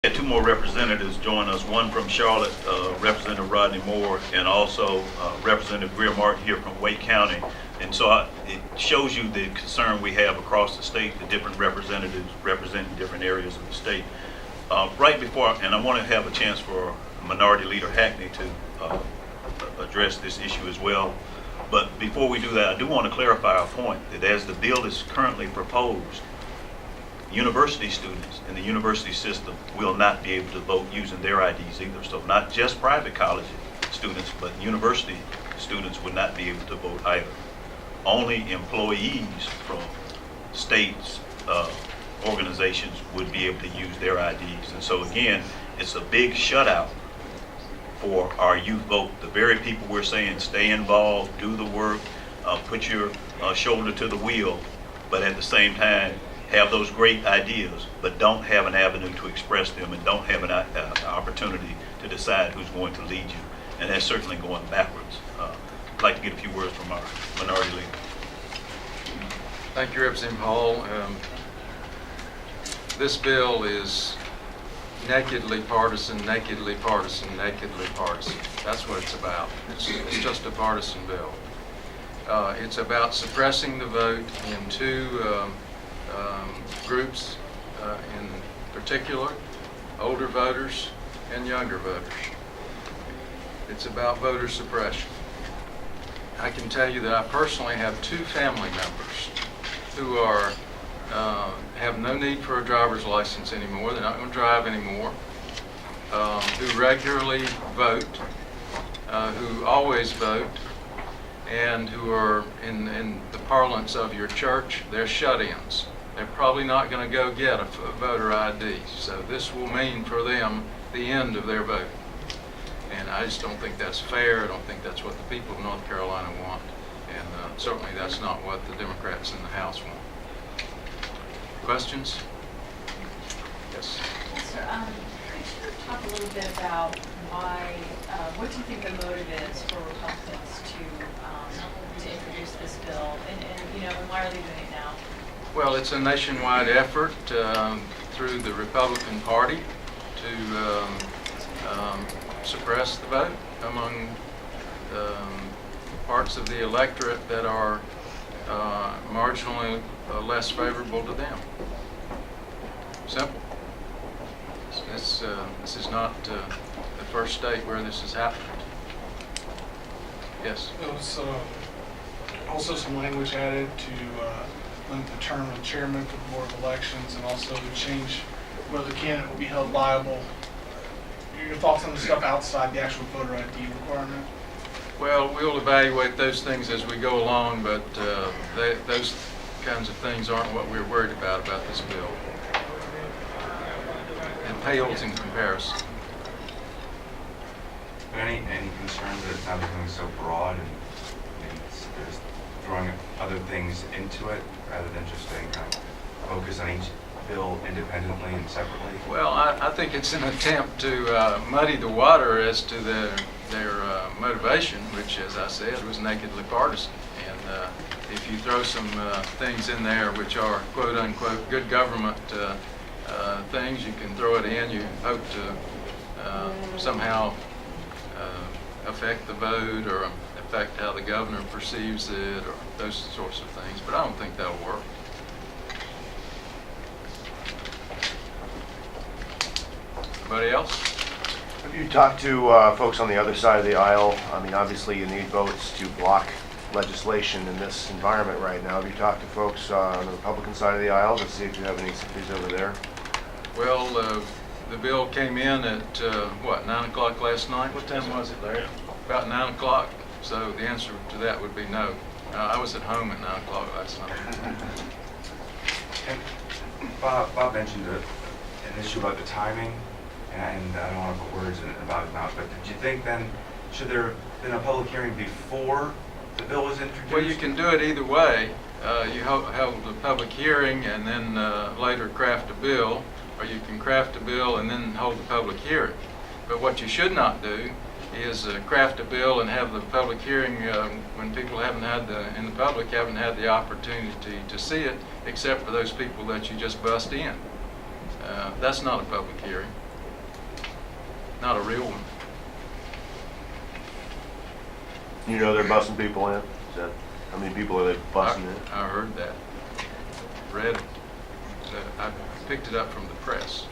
Had two more representatives join us, one from Charlotte, Representative Rodney Moore, and also Representative Greer Martin here from Wake County. And so it shows you the concern we have across the state, the different representatives representing different areas of the state. Right before, and I want to have a chance for Minority Leader Hackney to address this issue as well. But before we do that, I do want to clarify our point that as the bill is currently proposed, university students in the university system will not be able to vote using their IDs either. So not just private college students, but university students would not be able to vote either. Only employees from states, organizations would be able to use their IDs. And so again, it's a big shutout for our youth vote. The very people we're saying stay involved, do the work, put your shoulder to the wheel, but at the same time, have those great ideas, but don't have an avenue to express them and don't have an opportunity to decide who's going to lead you. And that's certainly going backwards. I'd like to get a few words from our minority leader. Thank you, Representative Hall. This bill is nakedly partisan, nakedly partisan, nakedly partisan. That's what it's about. It's just a partisan bill. It's about suppressing the vote in two groups, in particular, older voters and younger voters. It's about voter suppression. I can tell you that I personally have two family members who are have no need for a driver's license anymore. They're not going to drive anymore. Who regularly vote, who always vote, and who are in the parlance of your church, they're shut-ins. They're probably not going to go get a voter ID. So this will mean for them the end of their voting. And I just don't think that's fair. I don't think that's what the people of North Carolina want. And certainly that's not what the Democrats in the House want. Questions? Yes. Yes, sir. Could you talk a little bit about why, what do you think the motive is for Republicans to introduce this bill, and why are they doing it now? Well, it's a nationwide effort through the Republican Party to suppress the vote among parts of the electorate that are marginally less favorable to them. Simple. This is not the first state where this has happened. Yes? There was also some language added to limit the term of chairman for the Board of Elections, and also to change whether the candidate will be held liable. Your thoughts on the stuff outside the actual voter ID requirement? Well, we'll evaluate those things as we go along, but those kinds of things aren't what we're worried about this bill. It pales in comparison. Any concerns that it's now becoming so broad and there's throwing other things into it rather than just staying kind of focused on each bill independently and separately? Well, I think it's an attempt to muddy the water as to their motivation, which, as I said, was nakedly partisan. And if you throw some things in there which are quote-unquote good government things, you can throw it in. You hope to somehow affect the vote or affect how the governor perceives it or those sorts of things. But I don't think that'll work. Anybody else? Have you talked to folks on the other side of the aisle? I mean, obviously you need votes to block legislation in this environment right now. Have you talked to folks on the Republican side of the aisle to see if you have any sympathies over there? Well, the bill came in at, 9 o'clock last night? What time was it, Larry? About 9 o'clock. So the answer to that would be no. I was at home at 9 o'clock last night. And Bob mentioned an issue about the timing, and I don't want to put words in it about it now, but did you think then, should there have been a public hearing before the bill was introduced? Well, you can do it either way. You held a public hearing and then later craft a bill, or you can craft a bill and then hold the public hearing. But what you should not do is craft a bill and have the public hearing when people in the public haven't had the opportunity to see it, except for those people that you just bust in. That's not a public hearing. not a real one. You know they're busing people in? Is that, how many people are they busing in? I heard that. Read, I picked it up from the press.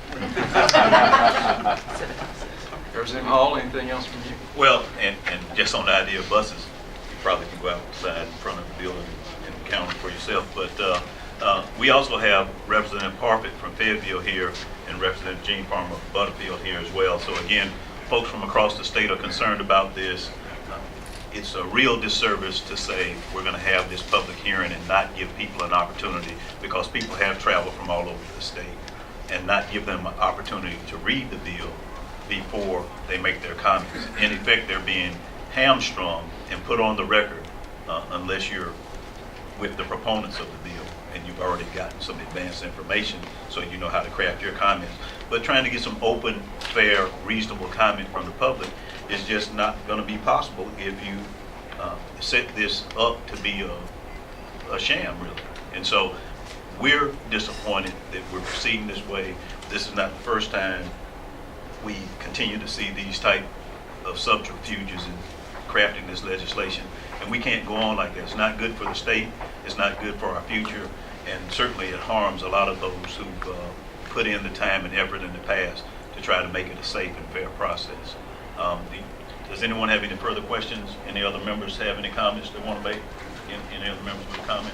Representative Hall, anything else from you? Well, and just on the idea of buses, you probably can go outside in front of the building and count them for yourself. But we also have Representative Parfit from Fayetteville here and Representative Gene Farmer of Butterfield here as well. So again, folks from across the state are concerned about this. It's a real disservice to say we're going to have this public hearing and not give people an opportunity, because people have traveled from all over the state, and not give them an opportunity to read the bill before they make their comments. In effect, they're being hamstrung and put on the record unless you're with the proponents of the bill and you've already gotten some advanced information so you know how to craft your comments. But trying to get some open, fair, reasonable comment from the public is just not going to be possible if you set this up to be a sham, really. And so we're disappointed that we're proceeding this way. This is not the first time we continue to see these type of subterfuges in crafting this legislation. And we can't go on like that. It's not good for the state. It's not good for our future. And certainly it harms a lot of those who've put in the time and effort in the past to try to make it a safe and fair process. Does anyone have any further questions? Any other members have any comments they want to make? Any other members with a comment?